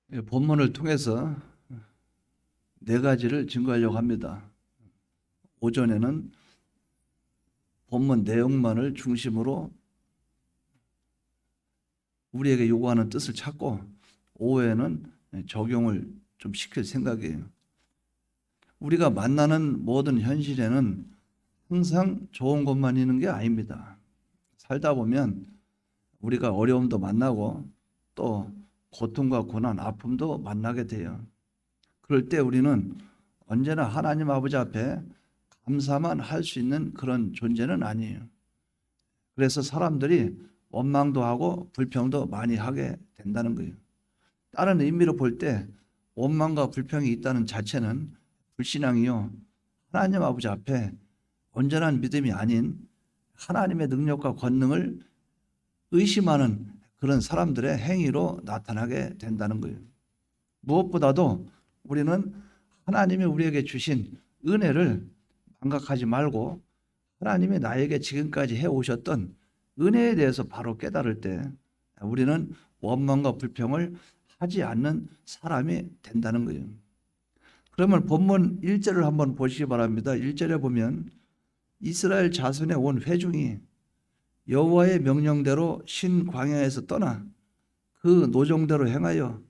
본문을 통해서 네 가지를 증거하려고 합니다. 오전에는 본문 내용만을 중심으로 우리에게 요구하는 뜻을 찾고, 오후에는 적용을 좀 시킬 생각이에요. 우리가 만나는 모든 현실에는 항상 좋은 것만 있는 게 아닙니다. 살다 보면 우리가 어려움도 만나고 또 고통과 고난, 아픔도 만나게 돼요. 그럴 때 우리는 언제나 하나님 아버지 앞에 감사만 할 수 있는 그런 존재는 아니에요. 그래서 사람들이 원망도 하고 불평도 많이 하게 된다는 거예요. 다른 의미로 볼 때 원망과 불평이 있다는 자체는 불신앙이요, 하나님 아버지 앞에 온전한 믿음이 아닌 하나님의 능력과 권능을 의심하는 그런 사람들의 행위로 나타나게 된다는 거예요. 무엇보다도 우리는 하나님이 우리에게 주신 은혜를 망각하지 말고 하나님이 나에게 지금까지 해오셨던 은혜에 대해서 바로 깨달을 때 우리는 원망과 불평을 하지 않는 사람이 된다는 거예요. 그러면 본문 1절을 한번 보시기 바랍니다. 1절에 보면 이스라엘 자손의 온 회중이 여호와의 명령대로 신 광야에서 떠나 그 노정대로 행하여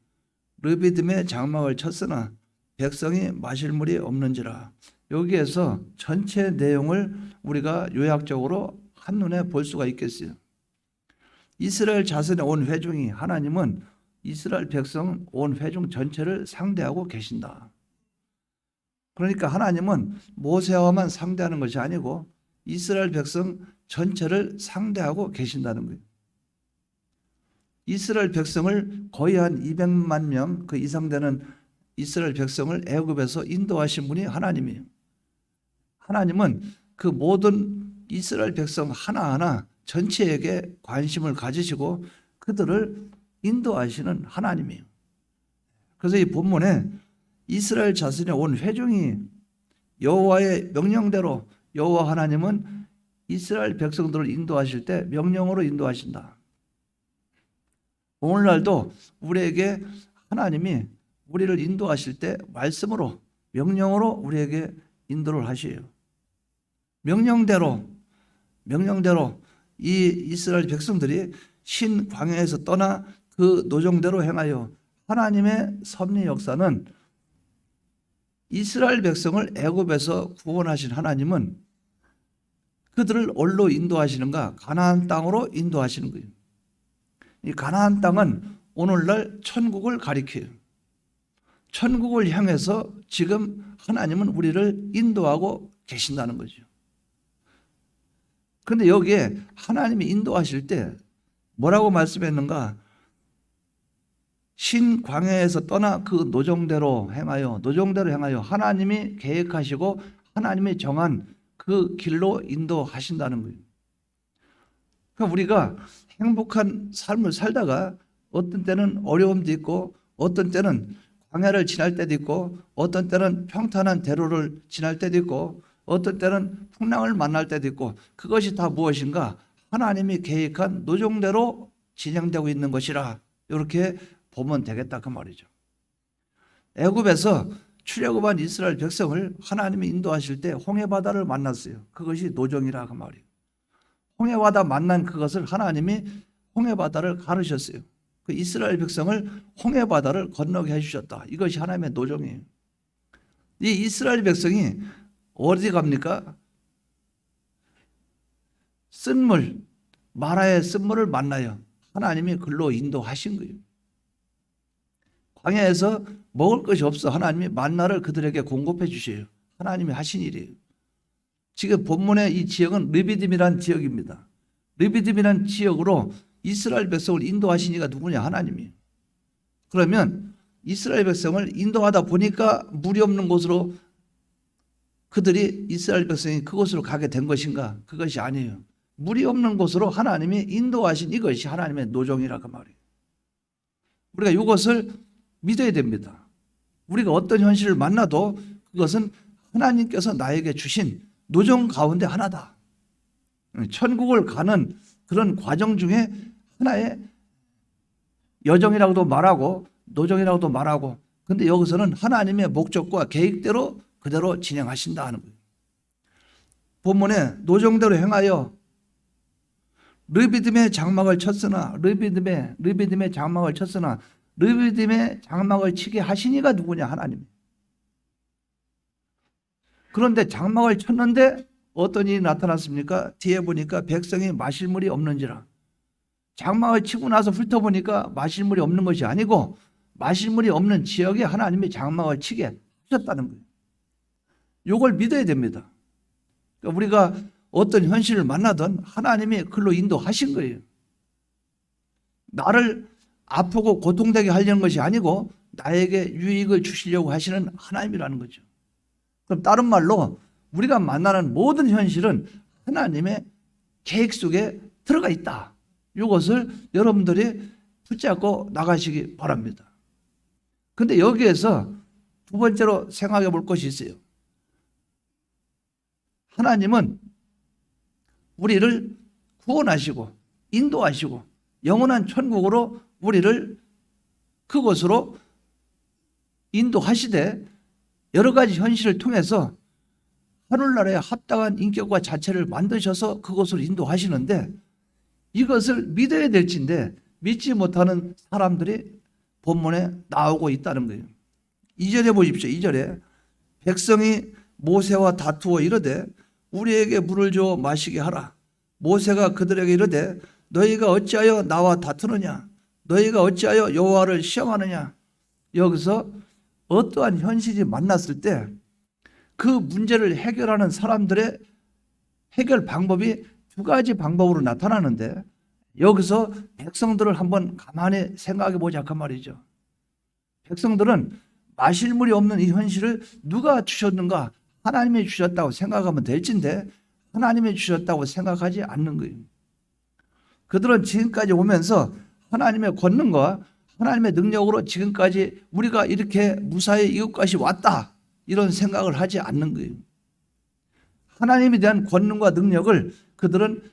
르비딤의 장막을 쳤으나 백성이 마실 물이 없는지라. 여기에서 전체 내용을 우리가 요약적으로 한눈에 볼 수가 있겠어요. 이스라엘 자손의 온 회중이, 하나님은 이스라엘 백성 온 회중 전체를 상대하고 계신다. 그러니까 하나님은 모세와만 상대하는 것이 아니고 이스라엘 백성 전체를 상대하고 계신다는 거예요. 이스라엘 백성을 거의 한 200만 명 그 이상 되는 이스라엘 백성을 애굽에서 인도하신 분이 하나님이에요. 하나님은 그 모든 이스라엘 백성 하나하나 전체에게 관심을 가지시고 그들을 인도하시는 하나님이에요. 그래서 이 본문에 이스라엘 자손의 온 회중이 여호와의 명령대로, 여호와 하나님은 이스라엘 백성들을 인도하실 때 명령으로 인도하신다. 오늘날도 우리에게 하나님이 우리를 인도하실 때 말씀으로, 명령으로 우리에게 인도를 하셔요. 명령대로 이 이스라엘 백성들이 신 광야에서 떠나 그 노정대로 행하여, 하나님의 섭리 역사는 이스라엘 백성을 애굽에서 구원하신 하나님은 그들을 어디로 인도하시는가? 가나안 땅으로 인도하시는 거예요. 이 가나안 땅은 오늘날 천국을 가리켜요. 천국을 향해서 지금 하나님은 우리를 인도하고 계신다는 거죠. 그런데 여기에 하나님이 인도하실 때 뭐라고 말씀했는가? 신 광야에서 떠나 그 노정대로 행하여, 하나님이 계획하시고 하나님이 정한 그 길로 인도하신다는 거예요. 그러니까 우리가 행복한 삶을 살다가 어떤 때는 어려움도 있고, 어떤 때는 광야를 지날 때도 있고, 어떤 때는 평탄한 대로를 지날 때도 있고, 어떤 때는 풍랑을 만날 때도 있고, 그것이 다 무엇인가? 하나님이 계획한 노정대로 진행되고 있는 것이라, 이렇게 보면 되겠다 그 말이죠. 애굽에서 출애굽한 이스라엘 백성을 하나님이 인도하실 때 홍해바다를 만났어요. 그것이 노정이라 그 말이에요. 홍해바다 만난 그것을 하나님이 홍해바다를 가르셨어요. 그 이스라엘 백성을 홍해바다를 건너게 해주셨다. 이것이 하나님의 노정이에요. 이 이스라엘 백성이 어디 갑니까? 쓴물, 마라의 쓴물을 만나요. 하나님이 글로 인도하신 거예요. 광야에서 먹을 것이 없어 하나님이 만나를 그들에게 공급해 주셔요. 하나님이 하신 일이에요. 지금 본문의 이 지역은 르비딤이라는 지역입니다. 르비딤이라는 지역으로 이스라엘 백성을 인도하신 이가 누구냐? 하나님이에요. 그러면 이스라엘 백성을 인도하다 보니까 물이 없는 곳으로 그들이, 이스라엘 백성이 그곳으로 가게 된 것인가? 그것이 아니에요. 물이 없는 곳으로 하나님이 인도하신 이것이 하나님의 노정이라 그 말이에요. 우리가 이것을 믿어야 됩니다. 우리가 어떤 현실을 만나도 그것은 하나님께서 나에게 주신 노정 가운데 하나다. 천국을 가는 그런 과정 중에 하나의 여정이라고도 말하고 노정이라고도 말하고, 근데 여기서는 하나님의 목적과 계획대로 그대로 진행하신다 하는 거예요. 본문에 노정대로 행하여 르비딤의 장막을 쳤으나 르비딤의 장막을 치게 하시니가 누구냐? 하나님. 그런데 장막을 쳤는데 어떤 일이 나타났습니까? 뒤에 보니까 백성이 마실 물이 없는지라. 장막을 치고 나서 훑어보니까 마실 물이 없는 것이 아니고 마실 물이 없는 지역에 하나님이 장막을 치게 하셨다는 거예요. 이걸 믿어야 됩니다. 그러니까 우리가 어떤 현실을 만나든 하나님이 그걸로 인도하신 거예요. 나를 아프고 고통되게 하려는 것이 아니고 나에게 유익을 주시려고 하시는 하나님이라는 거죠. 그럼 다른 말로 우리가 만나는 모든 현실은 하나님의 계획 속에 들어가 있다. 이것을 여러분들이 붙잡고 나가시기 바랍니다. 근데 여기에서 두 번째로 생각해 볼 것이 있어요. 하나님은 우리를 구원하시고 인도하시고 영원한 천국으로 우리를 그곳으로 인도하시되 여러 가지 현실을 통해서 하늘나라에 합당한 인격과 자체를 만드셔서 그곳으로 인도하시는데 이것을 믿어야 될진데 믿지 못하는 사람들이 본문에 나오고 있다는 거예요. 2절에 보십시오. 2절에 백성이 모세와 다투어 이르되 우리에게 물을 줘 마시게 하라. 모세가 그들에게 이르되 너희가 어찌하여 나와 다투느냐? 너희가 어찌하여 여호와를 시험하느냐? 여기서 어떠한 현실이 만났을 때 그 문제를 해결하는 사람들의 해결 방법이 두 가지 방법으로 나타나는데 여기서 백성들을 한번 가만히 생각해 보자 그 말이죠. 백성들은 마실 물이 없는 이 현실을 누가 주셨는가? 하나님이 주셨다고 생각하면 될진데 하나님이 주셨다고 생각하지 않는 거예요. 그들은 지금까지 오면서 하나님의 권능과 하나님의 능력으로 지금까지 우리가 이렇게 무사히 이것까지 왔다 이런 생각을 하지 않는 거예요. 하나님에 대한 권능과 능력을 그들은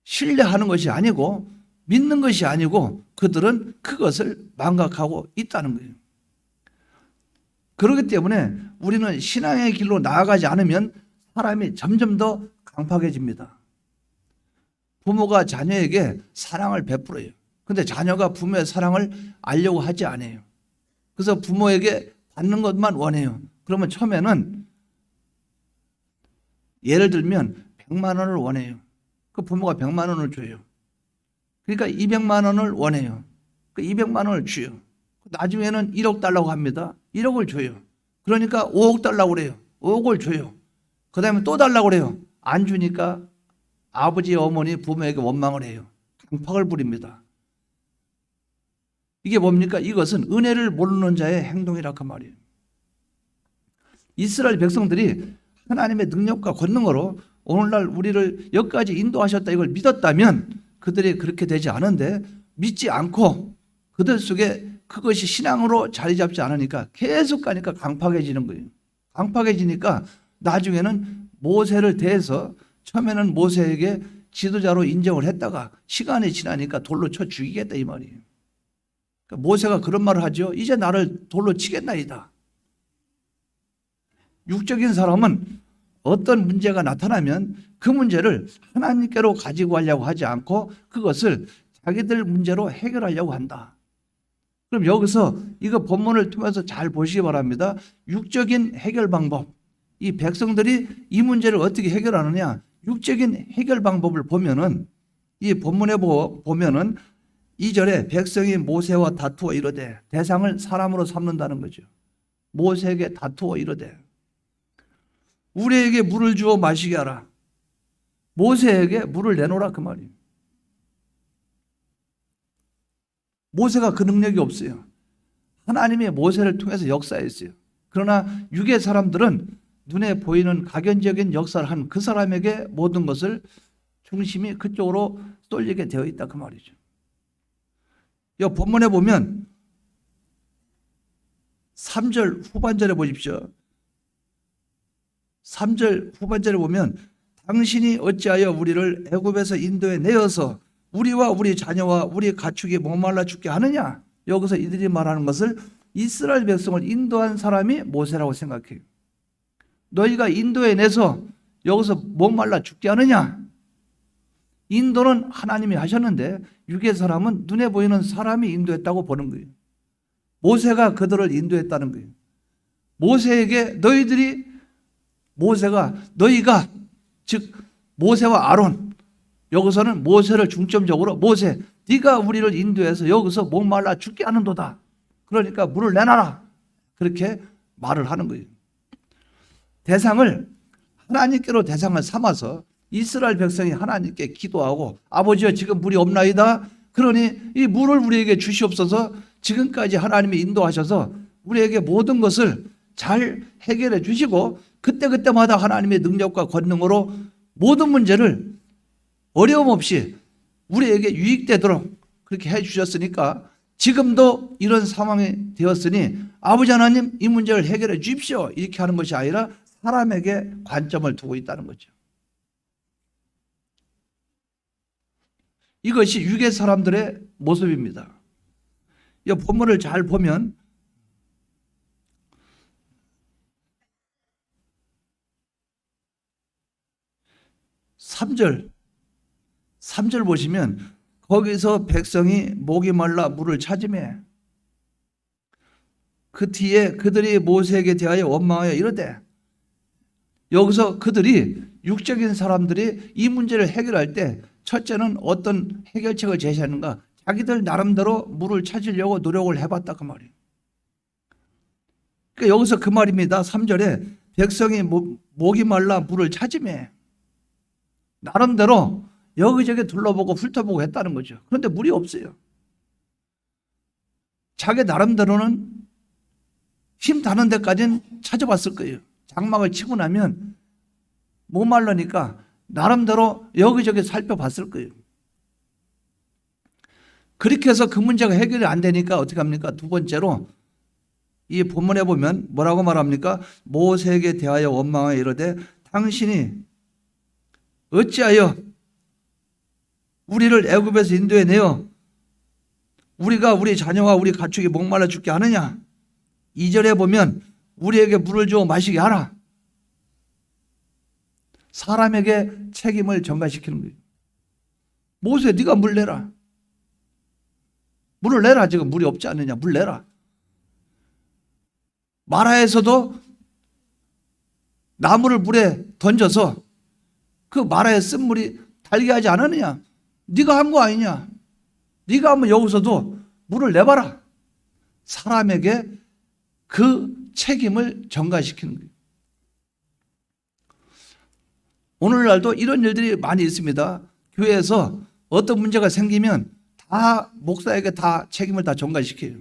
신뢰하는 것이 아니고 믿는 것이 아니고 그들은 그것을 망각하고 있다는 거예요. 그렇기 때문에 우리는 신앙의 길로 나아가지 않으면 사람이 점점 더 강팍해집니다. 부모가 자녀에게 사랑을 베풀어요. 근데 자녀가 부모의 사랑을 알려고 하지 않아요. 그래서 부모에게 받는 것만 원해요. 그러면 처음에는 예를 들면 100만 원을 원해요. 그 부모가 100만 원을 줘요. 그러니까 200만 원을 원해요. 그 200만 원을 줘요. 나중에는 1억 달라고 합니다. 1억을 줘요. 그러니까 5억 달라고 그래요. 5억을 줘요. 그 다음에 또 달라고 그래요. 안 주니까 아버지, 어머니, 부모에게 원망을 해요. 강팍을 부립니다. 이게 뭡니까? 이것은 은혜를 모르는 자의 행동이라 그 말이에요. 이스라엘 백성들이 하나님의 능력과 권능으로 오늘날 우리를 여기까지 인도하셨다 이걸 믿었다면 그들이 그렇게 되지 않은데 믿지 않고 그들 속에 그것이 신앙으로 자리 잡지 않으니까 계속 가니까 강팍해지는 거예요. 강팍해지니까 나중에는 모세를 대해서 처음에는 모세에게 지도자로 인정을 했다가 시간이 지나니까 돌로 쳐 죽이겠다 이 말이에요. 그러니까 모세가 그런 말을 하죠. 이제 나를 돌로 치겠나이다. 육적인 사람은 어떤 문제가 나타나면 그 문제를 하나님께로 가지고 가려고 하지 않고 그것을 자기들 문제로 해결하려고 한다. 그럼 여기서 이거 본문을 통해서 잘 보시기 바랍니다. 육적인 해결 방법. 이 백성들이 이 문제를 어떻게 해결하느냐. 육적인 해결 방법을 보면은 이 본문에 보면은 2절에 백성이 모세와 다투어 이르되 대상을 사람으로 삼는다는 거죠. 모세에게 다투어 이르되 우리에게 물을 주어 마시게 하라. 모세에게 물을 내놓으라 그 말이에요. 모세가 그 능력이 없어요. 하나님이 모세를 통해서 역사했어요. 그러나 육의 사람들은 눈에 보이는 각연적인 역사를 한 그 사람에게 모든 것을 중심이 그쪽으로 쏠리게 되어 있다 그 말이죠. 이 본문에 보면 3절 후반절에 보십시오. 3절 후반절에 보면 당신이 어찌하여 우리를 애굽에서 인도에 내어서 우리와 우리 자녀와 우리 가축이 목말라 죽게 하느냐. 여기서 이들이 말하는 것을 이스라엘 백성을 인도한 사람이 모세라고 생각해요. 너희가 인도에 내서 여기서 목말라 죽지 않느냐? 인도는 하나님이 하셨는데 육의 사람은 눈에 보이는 사람이 인도했다고 보는 거예요. 모세가 그들을 인도했다는 거예요. 모세에게 너희가 즉 모세와 아론, 여기서는 모세를 중점적으로 모세 네가 우리를 인도해서 여기서 목말라 죽게 하는도다. 그러니까 물을 내놔라. 그렇게 말을 하는 거예요. 하나님께로 대상을 삼아서 이스라엘 백성이 하나님께 기도하고 아버지여 지금 물이 없나이다. 그러니 이 물을 우리에게 주시옵소서. 지금까지 하나님이 인도하셔서 우리에게 모든 것을 잘 해결해 주시고 그때그때마다 하나님의 능력과 권능으로 모든 문제를 어려움 없이 우리에게 유익되도록 그렇게 해 주셨으니까 지금도 이런 상황이 되었으니 아버지 하나님 이 문제를 해결해 주십시오. 이렇게 하는 것이 아니라 사람에게 관점을 두고 있다는 거죠. 이것이 유괴 사람들의 모습입니다. 이 본문을 잘 보면 3절 보시면 거기서 백성이 목이 말라 물을 찾으매 그 뒤에 그들이 모세에게 대하여 원망하여 이르되 여기서 그들이 육적인 사람들이 이 문제를 해결할 때 첫째는 어떤 해결책을 제시하는가? 자기들 나름대로 물을 찾으려고 노력을 해봤다 그 말이에요. 그러니까 여기서 그 말입니다. 3절에 백성이 목이 말라 물을 찾으매 나름대로 여기저기 둘러보고 훑어보고 했다는 거죠. 그런데 물이 없어요. 자기 나름대로는 힘 닿는 데까지는 찾아봤을 거예요. 장막을 치고 나면 못 말라니까 나름대로 여기저기 살펴봤을 거예요. 그렇게 해서 그 문제가 해결이 안 되니까 어떻게 합니까? 두 번째로 이 본문에 보면 뭐라고 말합니까? 모세에게 대하여 원망하여 이르되 당신이 어찌하여 우리를 애굽에서 인도해 내어 우리가 우리 자녀와 우리 가축이 목말라 죽게 하느냐? 2절에 보면 우리에게 물을 주어 마시게 하라. 사람에게 책임을 전가시키는 거예요. 모세 네가 물 내라. 물을 내라. 지금 물이 없지 않느냐. 물 내라. 마라에서도 나무를 물에 던져서 그 마라에 쓴 물이 달게 하지 않았느냐. 네가 한 거 아니냐. 네가 하면 여기서도 물을 내봐라. 사람에게 그 책임을 전가시키는 거예요. 오늘날도 이런 일들이 많이 있습니다. 교회에서 어떤 문제가 생기면 다 목사에게 다 책임을 다 전가시켜요.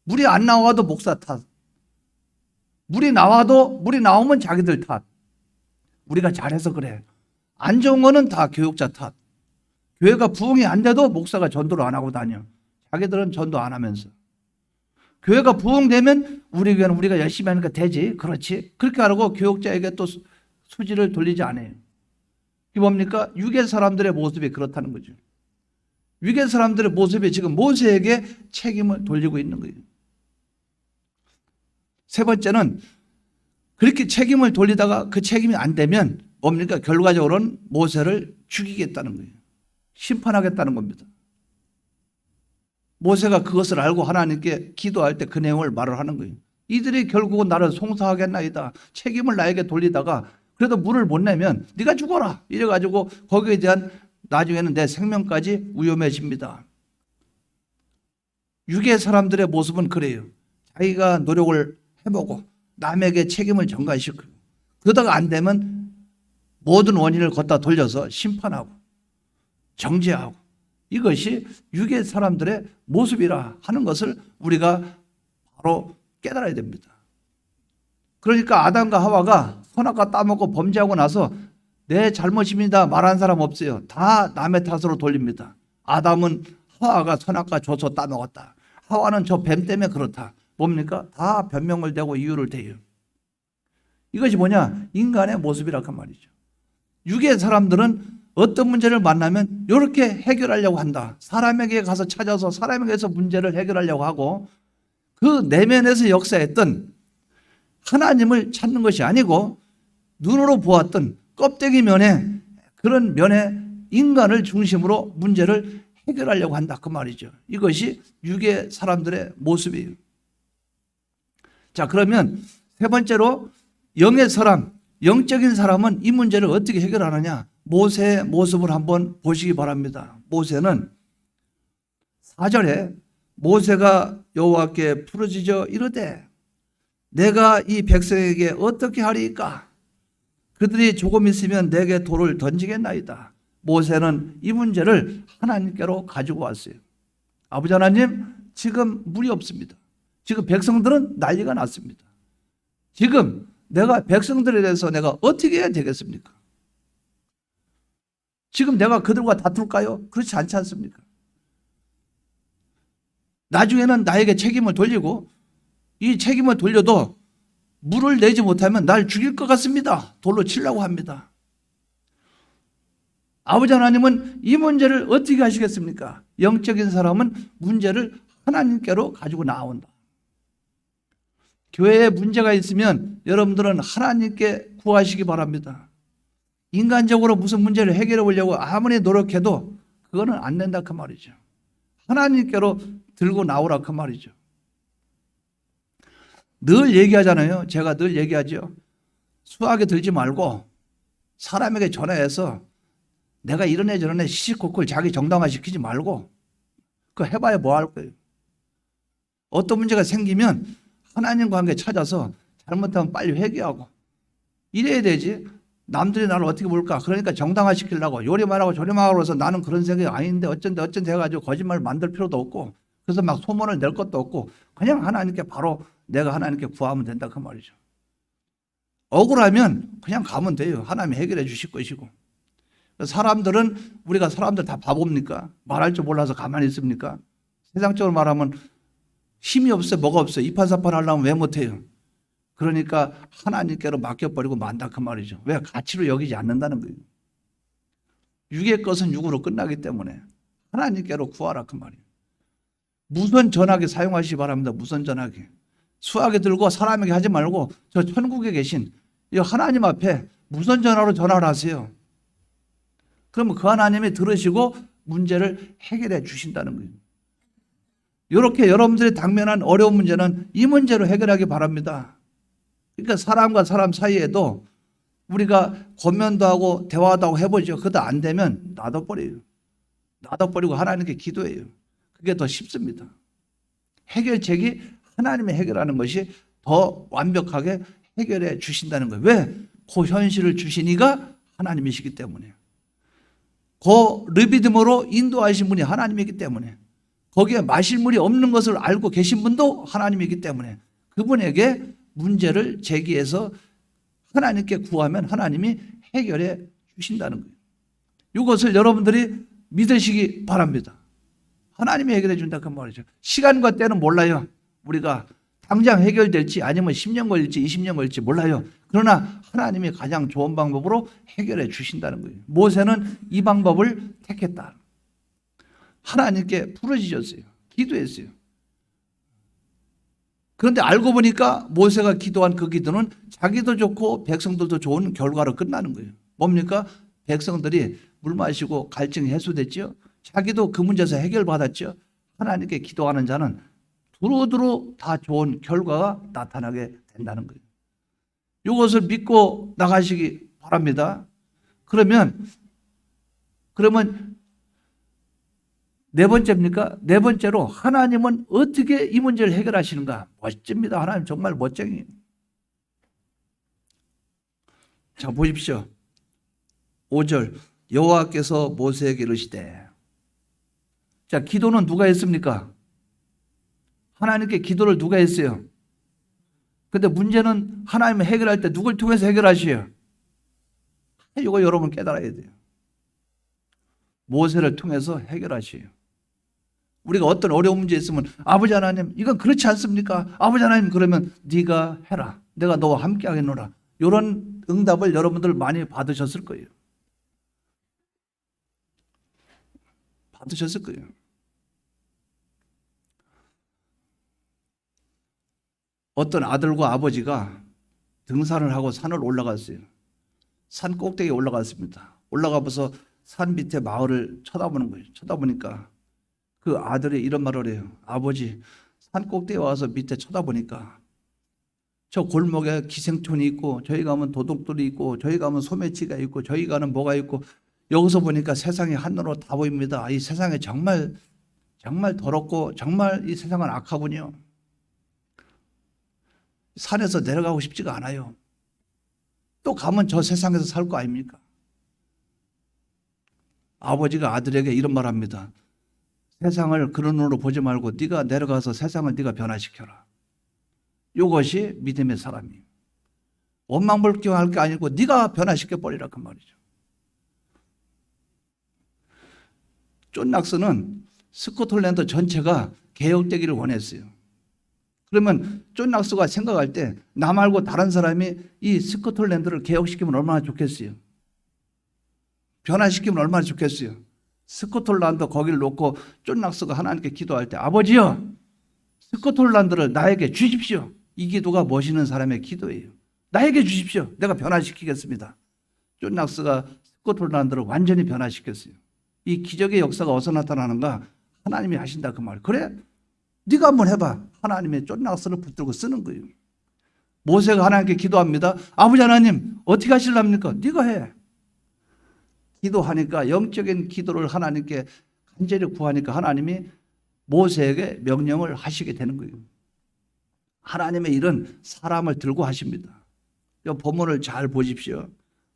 물이 안 나와도 목사 탓. 물이 나오면 자기들 탓. 우리가 잘해서 그래. 안 좋은 거는 다 교육자 탓. 교회가 부흥이 안 돼도 목사가 전도를 안 하고 다녀. 자기들은 전도 안 하면서. 교회가 부흥되면 우리 교회는 우리가 열심히 하니까 되지. 그렇지. 그렇게 하라고 교육자에게 또 수지를 돌리지 않아요. 이게 뭡니까? 유괴 사람들의 모습이 그렇다는 거죠. 유괴 사람들의 모습이 지금 모세에게 책임을 돌리고 있는 거예요. 세 번째는 그렇게 책임을 돌리다가 그 책임이 안 되면 뭡니까? 결과적으로는 모세를 죽이겠다는 거예요. 심판하겠다는 겁니다. 모세가 그것을 알고 하나님께 기도할 때 그 내용을 말을 하는 거예요. 이들이 결국은 나를 송사하겠나이다. 책임을 나에게 돌리다가 그래도 물을 못 내면 네가 죽어라. 이래가지고 거기에 대한 나중에는 내 생명까지 위험해집니다. 유괴 사람들의 모습은 그래요. 자기가 노력을 해보고 남에게 책임을 전가시키고 그러다가 안 되면 모든 원인을 걷다 돌려서 심판하고 정죄하고 이것이 유괴 사람들의 모습이라 하는 것을 우리가 바로 깨달아야 됩니다. 그러니까 아담과 하와가 선악과 따먹고 범죄하고 나서 내 잘못입니다 말한 사람 없어요. 다 남의 탓으로 돌립니다. 아담은 하와가 선악과 줘서 따먹었다. 하와는 저 뱀 때문에 그렇다. 뭡니까? 다 변명을 대고 이유를 대요. 이것이 뭐냐? 인간의 모습이라고 말이죠. 유괴 사람들은 어떤 문제를 만나면 이렇게 해결하려고 한다. 사람에게 가서 찾아서 사람에게서 문제를 해결하려고 하고 그 내면에서 역사했던 하나님을 찾는 것이 아니고 눈으로 보았던 껍데기 면에 그런 면에 인간을 중심으로 문제를 해결하려고 한다. 그 말이죠. 이것이 육의 사람들의 모습이에요. 자, 그러면 세 번째로 영의 사람, 영적인 사람은 이 문제를 어떻게 해결하느냐? 모세의 모습을 한번 보시기 바랍니다. 모세는 4절에 모세가 여호와께 부르짖어 이르되 내가 이 백성에게 어떻게 하리이까? 그들이 조금 있으면 내게 돌을 던지겠나이다. 모세는 이 문제를 하나님께로 가지고 왔어요. 아버지 하나님, 지금 물이 없습니다. 지금 백성들은 난리가 났습니다. 지금 내가 백성들에 대해서 내가 어떻게 해야 되겠습니까? 지금 내가 그들과 다툴까요? 그렇지 않지 않습니까? 나중에는 나에게 책임을 돌리고 이 책임을 돌려도 물을 내지 못하면 날 죽일 것 같습니다. 돌로 치려고 합니다. 아버지 하나님은 이 문제를 어떻게 하시겠습니까? 영적인 사람은 문제를 하나님께로 가지고 나온다. 교회에 문제가 있으면 여러분들은 하나님께 구하시기 바랍니다. 인간적으로 무슨 문제를 해결해 보려고 아무리 노력해도 그거는 안 된다 그 말이죠. 하나님께로 들고 나오라 그 말이죠. 늘 얘기하잖아요. 제가 늘 얘기하죠. 수학에 들지 말고 사람에게 전화해서 내가 이러네 저러네 시시콜콜 자기 정당화시키지 말고 그거 해봐야 뭐 할 거예요. 어떤 문제가 생기면 하나님과 함께 찾아서 잘못하면 빨리 회개하고 이래야 되지. 남들이 나를 어떻게 볼까? 그러니까 정당화시키려고 요리말하고 조리말하고 해서 나는 그런 생각이 아닌데 어쩐데 해가지고 거짓말 만들 필요도 없고 그래서 막 소문을 낼 것도 없고 그냥 하나님께 바로 내가 하나님께 구하면 된다 그 말이죠. 억울하면 그냥 가면 돼요. 하나님이 해결해 주실 것이고. 사람들은 우리가 사람들 다 바보입니까? 말할 줄 몰라서 가만히 있습니까? 세상적으로 말하면 힘이 없어요. 뭐가 없어요. 이판사판 하려면 왜 못해요? 그러니까 하나님께로 맡겨버리고 만다 그 말이죠. 왜? 가치로 여기지 않는다는 거예요. 육의 것은 육으로 끝나기 때문에 하나님께로 구하라 그 말이에요. 무선 전화기 사용하시기 바랍니다. 무선 전화기. 수화기 들고 사람에게 하지 말고 저 천국에 계신 이 하나님 앞에 무선 전화로 전화를 하세요. 그러면 그 하나님이 들으시고 문제를 해결해 주신다는 거예요. 이렇게 여러분들이 당면한 어려운 문제는 이 문제로 해결하기 바랍니다. 그러니까 사람과 사람 사이에도 우리가 권면도 하고 대화도 하고 해보죠. 그것도 안 되면 놔둬버려요. 놔둬버리고 하나님께 기도해요. 그게 더 쉽습니다. 해결책이 하나님이 해결하는 것이 더 완벽하게 해결해 주신다는 거예요. 왜? 그 현실을 주신 이가 하나님이시기 때문에. 그 르비듬으로 인도하신 분이 하나님이기 때문에. 거기에 마실 물이 없는 것을 알고 계신 분도 하나님이기 때문에 그분에게 문제를 제기해서 하나님께 구하면 하나님이 해결해 주신다는 거예요. 이것을 여러분들이 믿으시기 바랍니다. 하나님이 해결해 준다 그 말이죠. 시간과 때는 몰라요. 우리가 당장 해결될지 아니면 10년 걸릴지 20년 걸릴지 몰라요. 그러나 하나님이 가장 좋은 방법으로 해결해 주신다는 거예요. 모세는 이 방법을 택했다. 하나님께 부르짖었어요. 기도했어요. 그런데 알고 보니까 모세가 기도한 그 기도는 자기도 좋고 백성들도 좋은 결과로 끝나는 거예요. 뭡니까? 백성들이 물 마시고 갈증이 해소됐죠. 자기도 그 문제에서 해결받았죠. 하나님께 기도하는 자는 두루두루 다 좋은 결과가 나타나게 된다는 거예요. 이것을 믿고 나가시기 바랍니다. 그러면 네 번째입니까? 네 번째로 하나님은 어떻게 이 문제를 해결하시는가? 멋집니다. 하나님 정말 멋쟁이. 자, 보십시오. 5절 여호와께서 모세에게 이르시되. 자, 기도는 누가 했습니까? 하나님께 기도를 누가 했어요? 근데 문제는 하나님이 해결할 때 누굴 통해서 해결하시요? 이거 여러분 깨달아야 돼요. 모세를 통해서 해결하시요. 우리가 어떤 어려운 문제 있으면 아버지 하나님 이건 그렇지 않습니까? 아버지 하나님 그러면 네가 해라. 내가 너와 함께 하겠노라. 이런 응답을 여러분들 많이 받으셨을 거예요. 받으셨을 거예요. 어떤 아들과 아버지가 등산을 하고 산을 올라갔어요. 산 꼭대기에 올라갔습니다. 올라가면서 산 밑에 마을을 쳐다보는 거예요. 쳐다보니까 그 아들이 이런 말을 해요. 아버지, 산 꼭대기에 와서 밑에 쳐다보니까 저 골목에 기생충이 있고, 저희 가면 도둑들이 있고, 저희 가면 소매치가 있고, 저희 가는 뭐가 있고, 여기서 보니까 세상이 한눈으로 다 보입니다. 이 세상에 정말 더럽고 정말 이 세상은 악하군요. 산에서 내려가고 싶지가 않아요. 또 가면 저 세상에서 살 거 아닙니까? 아버지가 아들에게 이런 말 합니다. 세상을 그런 눈으로 보지 말고 네가 내려가서 세상을 네가 변화시켜라. 이것이 믿음의 사람이에요. 원망불평할 게 아니고 네가 변화시켜 버리라 그 말이죠. 존 낙스는 스코틀랜드 전체가 개혁되기를 원했어요. 그러면 존 낙스가 생각할 때 나 말고 다른 사람이 이 스코틀랜드를 개혁시키면 얼마나 좋겠어요. 변화시키면 얼마나 좋겠어요. 스코틀랜드 거기를 놓고 존 낙스가 하나님께 기도할 때 아버지요, 스코틀랜드를 나에게 주십시오. 이 기도가 멋있는 사람의 기도예요. 나에게 주십시오. 내가 변화시키겠습니다. 존 낙스가 스코틀랜드를 완전히 변화시켰어요. 이 기적의 역사가 어디서 나타나는가? 하나님이 하신다 그 말. 그래? 네가 한번 해봐. 하나님의 존 낙스를 붙들고 쓰는 거예요. 모세가 하나님께 기도합니다. 아버지 하나님 어떻게 하실랍니까? 네가 해. 기도하니까, 영적인 기도를 하나님께 간절히 구하니까 하나님이 모세에게 명령을 하시게 되는 거예요. 하나님의 일은 사람을 들고 하십니다. 이 본문을 잘 보십시오.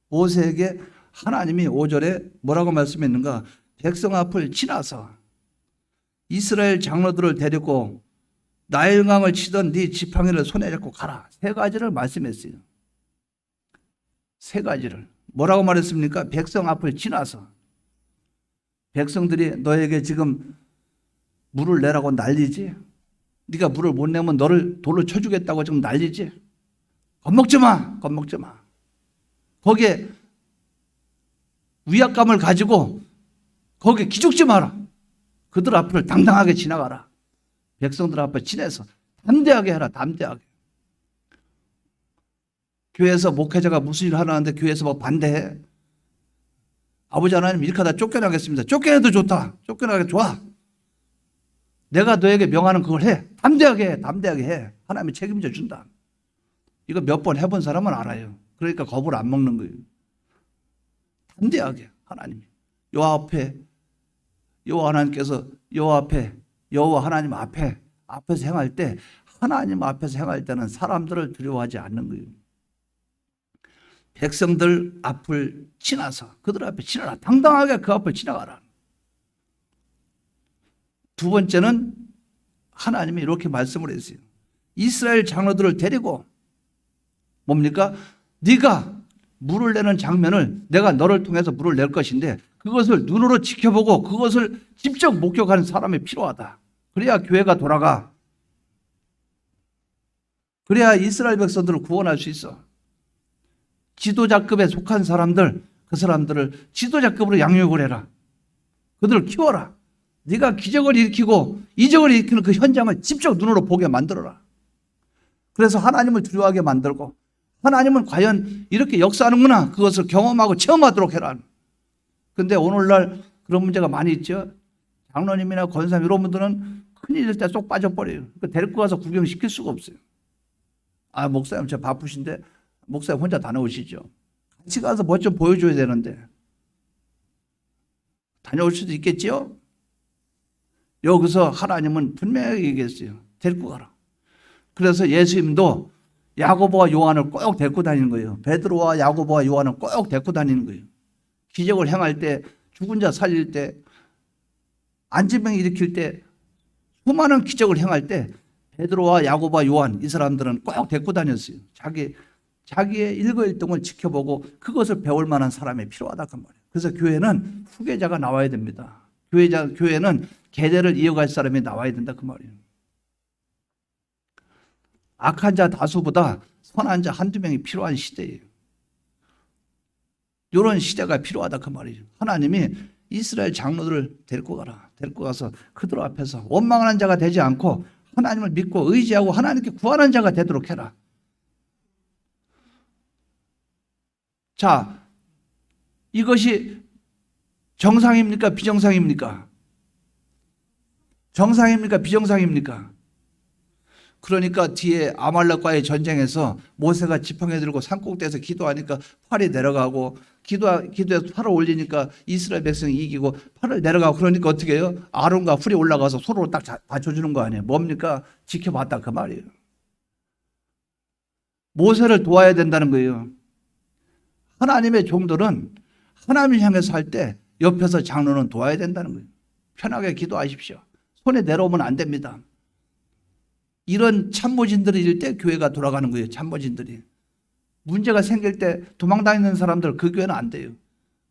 모세에게 하나님이 5절에 뭐라고 말씀했는가? 백성 앞을 지나서 이스라엘 장로들을 데리고 나일강을 치던 네 지팡이를 손에 잡고 가라. 세 가지를 말씀했어요. 세 가지를. 뭐라고 말했습니까? 백성 앞을 지나서. 백성들이 너에게 지금 물을 내라고 난리지? 네가 물을 못 내면 너를 돌로 쳐주겠다고 지금 난리지? 겁먹지 마. 겁먹지 마. 거기에 위압감을 가지고 거기에 기죽지 마라. 그들 앞을 당당하게 지나가라. 백성들 앞에 지내서 담대하게 해라. 담대하게. 교회에서 목회자가 무슨 일을 하는데 교회에서 뭐 반대해? 아버지 하나님 이렇게 하다 쫓겨나겠습니다. 쫓겨나도 좋다. 쫓겨나게 좋아. 내가 너에게 명하는 그걸 해. 담대하게 해. 담대하게 해. 하나님이 책임져 준다. 이거 몇 번 해본 사람은 알아요. 그러니까 겁을 안 먹는 거예요. 담대하게 하나님이 여호와 앞에, 여호와 하나님께서 여호와 하나님 앞에서 행할 때, 하나님 앞에서 행할 때는 사람들을 두려워하지 않는 거예요. 백성들 앞을 지나서 그들 앞에 지나라. 당당하게 그 앞을 지나가라. 두 번째는 하나님이 이렇게 말씀을 했어요. 이스라엘 장로들을 데리고 뭡니까? 네가 물을 내는 장면을, 내가 너를 통해서 물을 낼 것인데 그것을 눈으로 지켜보고 그것을 직접 목격하는 사람이 필요하다. 그래야 교회가 돌아가. 그래야 이스라엘 백성들을 구원할 수 있어. 지도자급에 속한 사람들, 그 사람들을 지도자급으로 양육을 해라. 그들을 키워라. 네가 기적을 일으키고 이적을 일으키는 그 현장을 직접 눈으로 보게 만들어라. 그래서 하나님을 두려워하게 만들고, 하나님은 과연 이렇게 역사하는구나, 그것을 경험하고 체험하도록 해라. 근데 오늘날 그런 문제가 많이 있죠. 장로님이나 권사님 이런 분들은 큰일 날 때 쏙 빠져버려요. 그러니까 데리고 가서 구경시킬 수가 없어요. 아, 목사님 저 바쁘신데 목사님 혼자 다녀오시죠. 같이 가서 뭐 좀 보여줘야 되는데. 다녀올 수도 있겠지요. 여기서 하나님은 분명하게 얘기했어요. 데리고 가라. 그래서 예수님도 야고보와 요한을 꼭 데리고 다니는 거예요. 베드로와 야고보와 요한을 꼭 데리고 다니는 거예요. 기적을 행할 때, 죽은 자 살릴 때, 안진병 일으킬 때, 수많은 기적을 행할 때 베드로와 야고보와 요한, 이 사람들은 꼭 데리고 다녔어요. 자기의 일거일동을 지켜보고 그것을 배울 만한 사람이 필요하다 그 말이에요. 그래서 교회는 후계자가 나와야 됩니다. 교회는 계대를 이어갈 사람이 나와야 된다 그 말이에요. 악한 자 다수보다 선한 자 한두 명이 필요한 시대예요. 이런 시대가 필요하다 그 말이죠. 하나님이 이스라엘 장로들을 데리고 가라. 데리고 가서 그들 앞에서 원망하는 자가 되지 않고 하나님을 믿고 의지하고 하나님께 구하는 자가 되도록 해라. 자, 이것이 정상입니까? 비정상입니까? 정상입니까? 비정상입니까? 그러니까 뒤에 아말렉과의 전쟁에서 모세가 지팡이 들고 산꼭대에서 기도하니까 팔이 내려가고 기도해서 팔을 올리니까 이스라엘 백성이 이기고 팔을 내려가고 그러니까 어떻게 해요? 아론과 훌이 올라가서 서로 딱 받쳐주는 거 아니에요? 뭡니까? 지켜봤다 그 말이에요. 모세를 도와야 된다는 거예요. 하나님의 종들은 하나님을 향해서 할 때 옆에서 장로는 도와야 된다는 거예요. 편하게 기도하십시오. 손에 내려오면 안 됩니다. 이런 참모진들이 일 때 교회가 돌아가는 거예요. 참모진들이. 문제가 생길 때 도망다니는 사람들 그 교회는 안 돼요.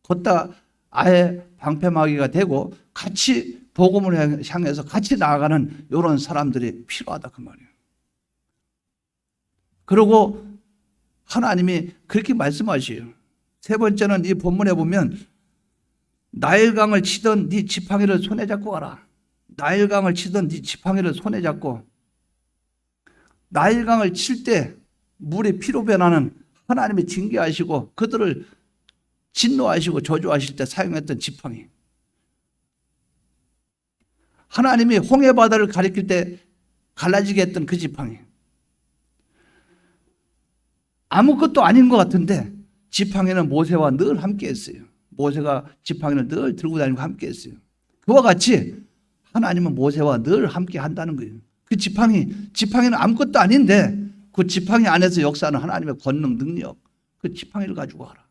걷다 아예 방패막이가 되고 같이 복음을 향해서 같이 나아가는 이런 사람들이 필요하다 그 말이에요. 그리고 하나님이 그렇게 말씀하셔요. 세 번째는 이 본문에 보면 나일강을 치던 네 지팡이를 손에 잡고 가라. 나일강을 치던 네 지팡이를 손에 잡고 나일강을 칠 때 물이 피로 변하는 하나님이 징계하시고 그들을 진노하시고 저주하실 때 사용했던 지팡이. 하나님이 홍해바다를 가리킬 때 갈라지게 했던 그 지팡이. 아무것도 아닌 것 같은데 지팡이는 모세와 늘 함께 했어요. 모세가 지팡이를 늘 들고 다니고 함께 했어요. 그와 같이 하나님은 모세와 늘 함께 한다는 거예요. 그 지팡이는 아무것도 아닌데 그 지팡이 안에서 역사하는 하나님의 권능, 능력, 그 지팡이를 가지고 가라.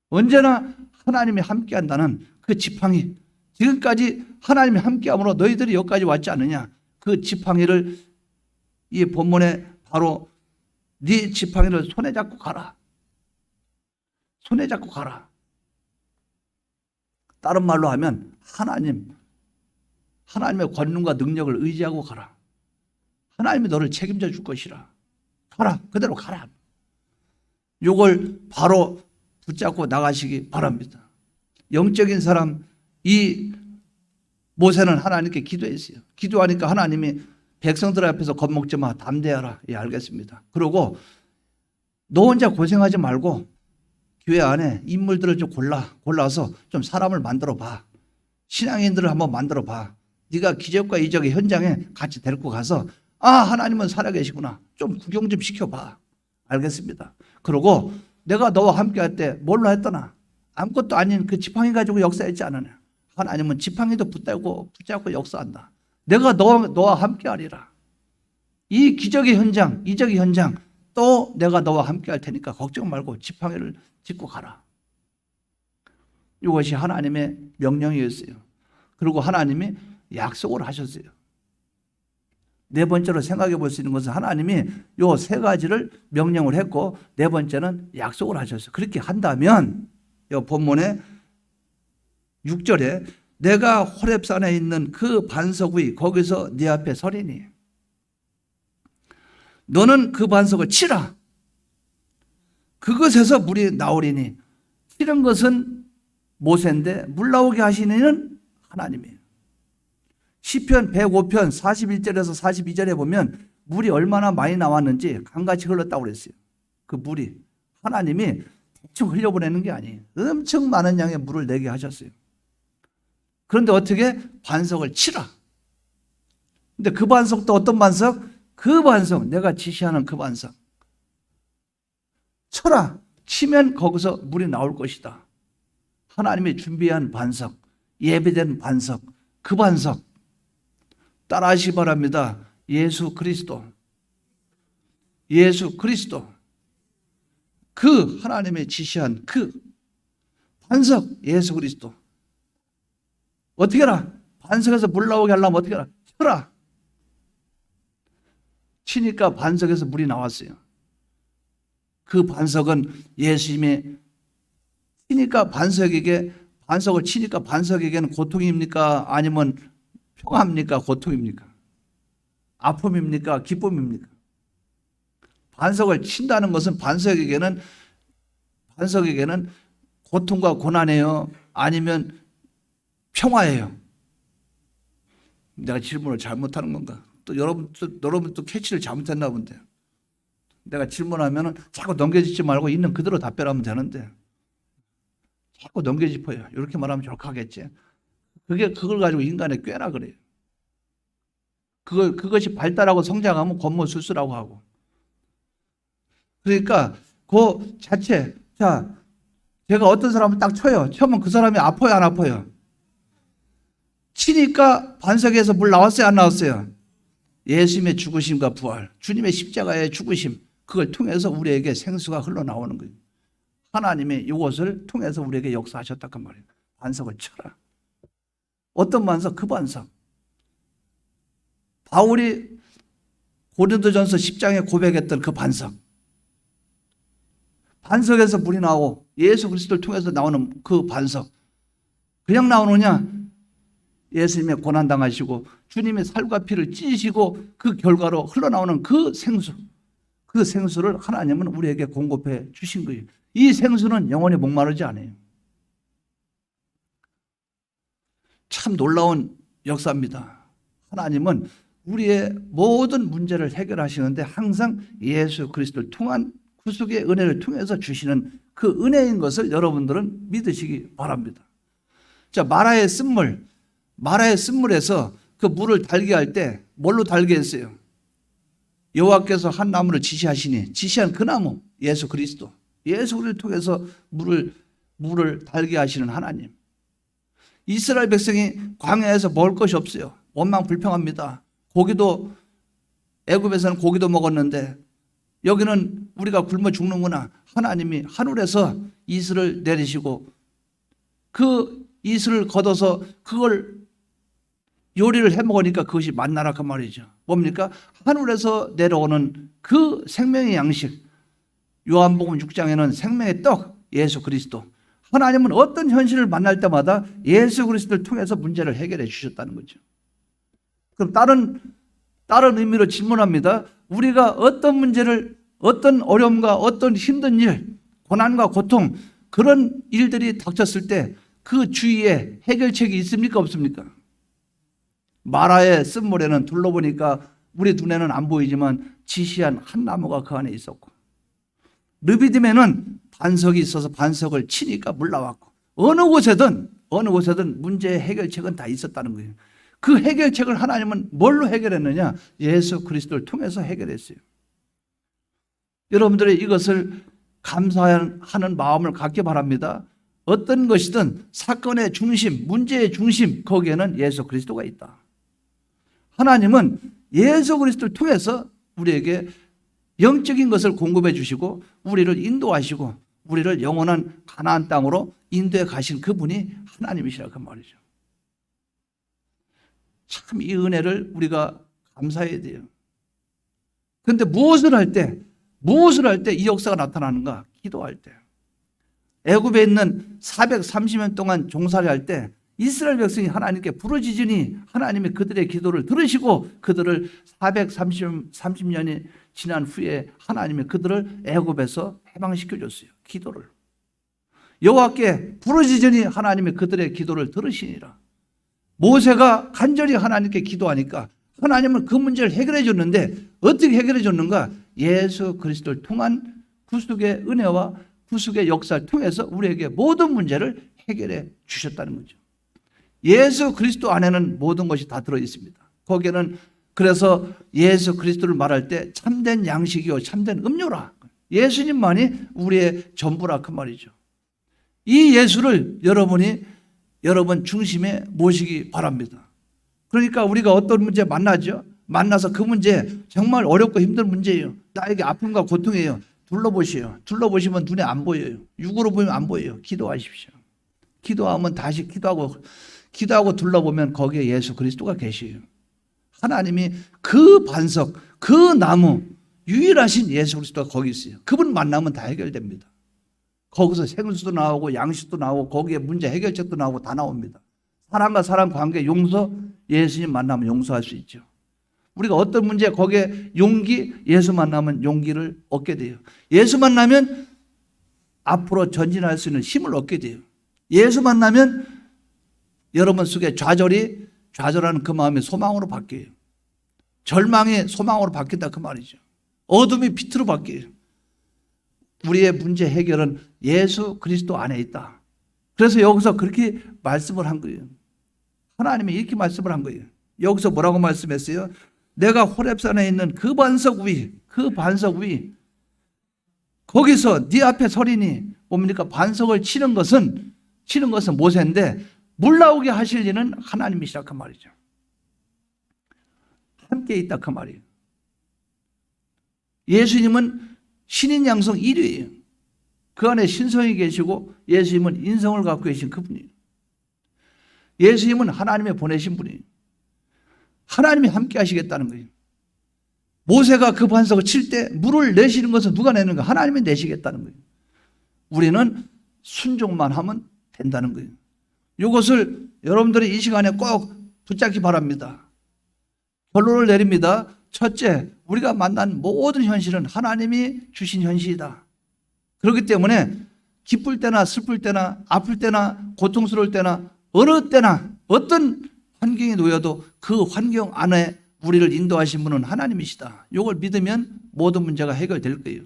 언제나 하나님이 함께 한다는 그 지팡이. 지금까지 하나님이 함께함으로 너희들이 여기까지 왔지 않느냐. 그 지팡이를 이 본문에 바로 네 지팡이를 손에 잡고 가라. 손에 잡고 가라. 다른 말로 하면 하나님의 권능과 능력을 의지하고 가라. 하나님이 너를 책임져 줄 것이라. 가라. 그대로 가라. 이걸 바로 붙잡고 나가시기 바랍니다. 영적인 사람, 이 모세는 하나님께 기도했어요. 기도하니까 하나님이 백성들 앞에서 겁먹지 마. 담대하라. 예, 알겠습니다. 그리고 너 혼자 고생하지 말고 교회 안에 인물들을 좀 골라서 좀 사람을 만들어 봐. 신앙인들을 한번 만들어 봐. 네가 기적과 이적의 현장에 같이 데리고 가서 하나님은 살아계시구나. 좀 구경 좀 시켜봐. 알겠습니다. 그리고 내가 너와 함께 할 때 뭘로 했더나? 아무것도 아닌 그 지팡이 가지고 역사했지 않느냐. 하나님은 지팡이도 붙잡고 역사한다. 내가 너와 함께 하리라. 이 기적의 현장, 이적의 현장 또 내가 너와 함께 할 테니까 걱정 말고 지팡이를 짚고 가라. 이것이 하나님의 명령이었어요. 그리고 하나님이 약속을 하셨어요. 네 번째로 생각해 볼 수 있는 것은 하나님이 요 세 가지를 명령을 했고 네 번째는 약속을 하셨어요. 그렇게 한다면 요 본문에 6절에 내가 호렙산에 있는 그 반석 위 거기서 네 앞에 서리니 너는 그 반석을 치라. 그것에서 물이 나오리니. 치는 것은 모세인데 물 나오게 하시는 이는 하나님이에요. 시편 105편 41절에서 42절에 보면 물이 얼마나 많이 나왔는지 강같이 흘렀다고 그랬어요. 그 물이 하나님이 대충 흘려보내는 게 아니에요. 엄청 많은 양의 물을 내게 하셨어요. 그런데 어떻게? 반석을 치라. 근데 그 반석도 어떤 반석? 그 반석, 내가 지시하는 그 반석. 쳐라. 치면 거기서 물이 나올 것이다. 하나님이 준비한 반석, 예배된 반석, 그 반석. 따라하시기 바랍니다. 예수 그리스도. 예수 그리스도. 그 하나님의 지시한 그 반석, 예수 그리스도. 어떻게 해라? 반석에서 물 나오게 하려면 어떻게 해라? 쳐라. 치니까 반석에서 물이 나왔어요. 그 반석은 예수님의 치니까 반석을 치니까 반석에게는 고통입니까? 아니면 평화입니까? 고통입니까? 아픔입니까? 기쁨입니까? 반석을 친다는 것은 반석에게는 고통과 고난이에요? 아니면 평화예요. 내가 질문을 잘못하는 건가? 또 여러분 또 캐치를 잘못했나 본데. 내가 질문하면 자꾸 넘겨짚지 말고 있는 그대로 답변하면 되는데 자꾸 넘겨짚어요. 이렇게 말하면 족하겠지. 그걸 가지고 인간의 꾀라 그래요. 그것이 발달하고 성장하면 권모술수라고 하고. 그러니까 그 자체, 자, 제가 어떤 사람을 딱 쳐요. 쳐면 그 사람이 아파요, 안 아파요? 치니까 반석에서 물 나왔어요, 안 나왔어요? 예수님의 죽으심과 부활, 주님의 십자가의 죽으심, 그걸 통해서 우리에게 생수가 흘러나오는 거예요. 하나님이 이것을 통해서 우리에게 역사하셨단 말이에요. 반석을 쳐라. 어떤 반석? 그 반석. 바울이 고린도전서 10장에 고백했던 그 반석. 반석에서 물이 나오고 예수 그리스도를 통해서 나오는 그 반석. 그냥 나오느냐? 예수님의 고난당하시고 주님의 살과 피를 찢으시고 그 결과로 흘러나오는 그 생수. 그 생수를 하나님은 우리에게 공급해 주신 거예요. 이 생수는 영원히 목마르지 않아요. 참 놀라운 역사입니다. 하나님은 우리의 모든 문제를 해결하시는데 항상 예수 그리스도를 통한 구속의 은혜를 통해서 주시는 그 은혜인 것을 여러분들은 믿으시기 바랍니다. 자, 마라의 쓴물에서 그 물을 달게 할 때 뭘로 달게 했어요? 여호와께서 한 나무를 지시한 그 나무 예수 그리스도. 예수 그리스도를 통해서 물을 달게 하시는 하나님. 이스라엘 백성이 광야에서 먹을 것이 없어요. 원망불평합니다. 고기도 애굽에서는 고기도 먹었는데 여기는 우리가 굶어 죽는구나. 하나님이 하늘에서 이슬을 내리시고 그 이슬을 걷어서 그걸 요리를 해 먹으니까 그것이 만나라 그 말이죠. 뭡니까? 하늘에서 내려오는 그 생명의 양식. 요한복음 6장에는 생명의 떡 예수 그리스도. 하나님은 어떤 현실을 만날 때마다 예수 그리스도를 통해서 문제를 해결해 주셨다는 거죠. 그럼 다른 의미로 질문합니다. 우리가 어떤 문제를, 어떤 어려움과 어떤 힘든 일, 고난과 고통, 그런 일들이 닥쳤을 때 그 주위에 해결책이 있습니까? 없습니까? 마라의 쓴물에는 둘러보니까 우리 눈에는 안 보이지만 지시한 한 나무가 그 안에 있었고, 르비딤에는 반석이 있어서 반석을 치니까 물 나왔고, 어느 곳에든 문제의 해결책은 다 있었다는 거예요. 그 해결책을 하나님은 뭘로 해결했느냐? 예수 그리스도를 통해서 해결했어요. 여러분들이 이것을 감사하는 마음을 갖기 바랍니다. 어떤 것이든 사건의 중심, 문제의 중심, 거기에는 예수 그리스도가 있다. 하나님은 예수 그리스도를 통해서 우리에게 영적인 것을 공급해 주시고 우리를 인도하시고 우리를 영원한 가나안 땅으로 인도해 가신 그분이 하나님이시라 그 말이죠. 참 이 은혜를 우리가 감사해야 돼요. 그런데 무엇을 할 때 이 역사가 나타나는가? 기도할 때. 애굽에 있는 430년 동안 종살이 할 때 이스라엘 백성이 하나님께 부르짖으니 하나님이 그들의 기도를 들으시고 그들을 430년이 지난 후에 하나님이 그들을 애굽에서 해방시켜 줬어요. 기도를. 여호와께 부르짖으니 하나님이 그들의 기도를 들으시니라. 모세가 간절히 하나님께 기도하니까 하나님은 그 문제를 해결해 줬는데 어떻게 해결해 줬는가? 예수 그리스도를 통한 구속의 은혜와 구속의 역사를 통해서 우리에게 모든 문제를 해결해 주셨다는 거죠. 예수 그리스도 안에는 모든 것이 다 들어 있습니다. 거기에는 그래서 예수 그리스도를 말할 때 참된 양식이요 참된 음료라. 예수님만이 우리의 전부라 그 말이죠. 이 예수를 여러분 중심에 모시기 바랍니다. 그러니까 우리가 어떤 문제 만나죠? 만나서 그 문제 정말 어렵고 힘든 문제예요. 나에게 아픔과 고통이에요. 둘러보시면 눈에 안 보여요. 육으로 보면 안 보여요. 기도하십시오. 기도하면 다시 기도하고 둘러보면 거기에 예수 그리스도가 계셔요. 하나님이 그 반석, 그 나무, 유일하신 예수 그리스도가 거기 있어요. 그분 만나면 다 해결됩니다. 거기서 생수도 나오고 양식도 나오고 거기에 문제 해결책도 나오고 다 나옵니다. 사람과 사람 관계 용서, 예수님 만나면 용서할 수 있죠. 우리가 어떤 문제 거기에 용기, 예수 만나면 용기를 얻게 돼요. 예수 만나면 앞으로 전진할 수 있는 힘을 얻게 돼요. 예수 만나면 여러분 속에 좌절하는 그 마음이 소망으로 바뀌어요. 절망이 소망으로 바뀐다 그 말이죠. 어둠이 빛으로 바뀌어요. 우리의 문제 해결은 예수 그리스도 안에 있다. 그래서 여기서 그렇게 말씀을 한 거예요. 하나님이 이렇게 말씀을 한 거예요. 여기서 뭐라고 말씀했어요? 내가 호렙산에 있는 그 반석 위 거기서 네 앞에 서리니 뭡니까? 반석을 치는 것은 모세인데 물 나오게 하실 이는 하나님이시라 그 말이죠. 함께 있다 그 말이에요. 예수님은 신인 양성 1위예요. 그 안에 신성이 계시고 예수님은 인성을 갖고 계신 그분이에요. 예수님은 하나님의 보내신 분이에요. 하나님이 함께 하시겠다는 거예요. 모세가 그 반석을 칠 때 물을 내시는 것은 누가 내는가? 하나님이 내시겠다는 거예요. 우리는 순종만 하면 된다는 거예요. 이것을 여러분들이 이 시간에 꼭 붙잡기 바랍니다. 결론을 내립니다. 첫째, 우리가 만난 모든 현실은 하나님이 주신 현실이다. 그렇기 때문에 기쁠 때나 슬플 때나 아플 때나 고통스러울 때나 어느 때나 어떤 환경에 놓여도 그 환경 안에 우리를 인도하신 분은 하나님이시다. 이걸 믿으면 모든 문제가 해결될 거예요.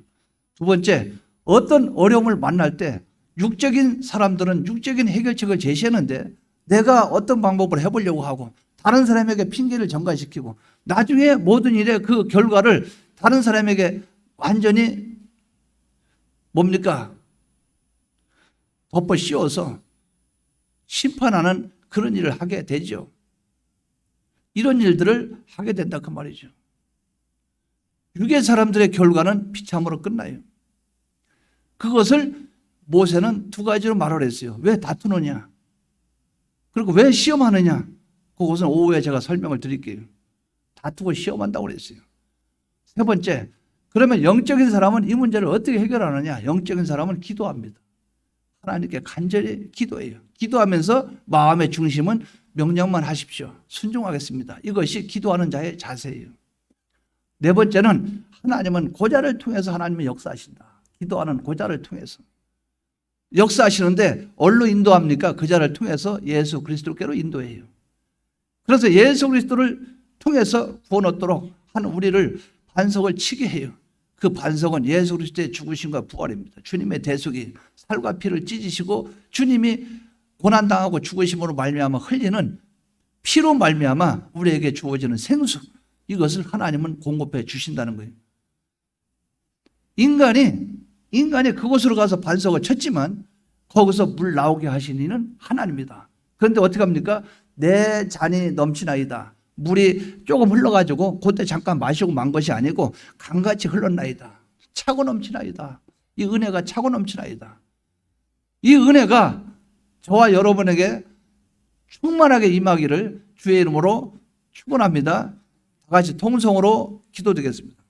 두 번째, 어떤 어려움을 만날 때 육적인 사람들은 육적인 해결책을 제시하는데 내가 어떤 방법을 해보려고 하고 다른 사람에게 핑계를 전가시키고 나중에 모든 일의 그 결과를 다른 사람에게 완전히 뭡니까? 덮어 씌워서 심판하는 그런 일을 하게 되죠. 이런 일들을 하게 된다 그 말이죠. 육의 사람들의 결과는 비참으로 끝나요. 그것을 모세는 두 가지로 말을 했어요. 왜 다투느냐? 그리고 왜 시험하느냐? 그것은 오후에 제가 설명을 드릴게요. 다투고 시험한다고 그랬어요. 세 번째, 그러면 영적인 사람은 이 문제를 어떻게 해결하느냐? 영적인 사람은 기도합니다. 하나님께 간절히 기도해요. 기도하면서 마음의 중심은 명령만 하십시오. 순종하겠습니다. 이것이 기도하는 자의 자세예요. 네 번째는 하나님은 고자를 통해서 하나님은 역사하신다. 기도하는 고자를 통해서. 역사하시는데 어디로 인도합니까? 그 자를 통해서 예수 그리스도께로 인도해요. 그래서 예수 그리스도를 통해서 구원 얻도록 한 우리를 반석을 치게 해요. 그 반석은 예수 그리스도의 죽으심과 부활입니다. 주님의 대속이 살과 피를 찢으시고 주님이 고난당하고 죽으심으로 말미암아 흘리는 피로 말미암아 우리에게 주어지는 생수, 이것을 하나님은 공급해 주신다는 거예요. 인간이 그곳으로 가서 반석을 쳤지만 거기서 물 나오게 하신 이는 하나님이다. 그런데 어떻게 합니까? 내 잔이 넘치나이다. 물이 조금 흘러가지고 그때 잠깐 마시고 만 것이 아니고 강같이 흘렀나이다. 차고 넘치나이다. 이 은혜가 차고 넘치나이다. 이 은혜가 저와 여러분에게 충만하게 임하기를 주의 이름으로 축원합니다. 다 같이 통성으로 기도드리겠습니다.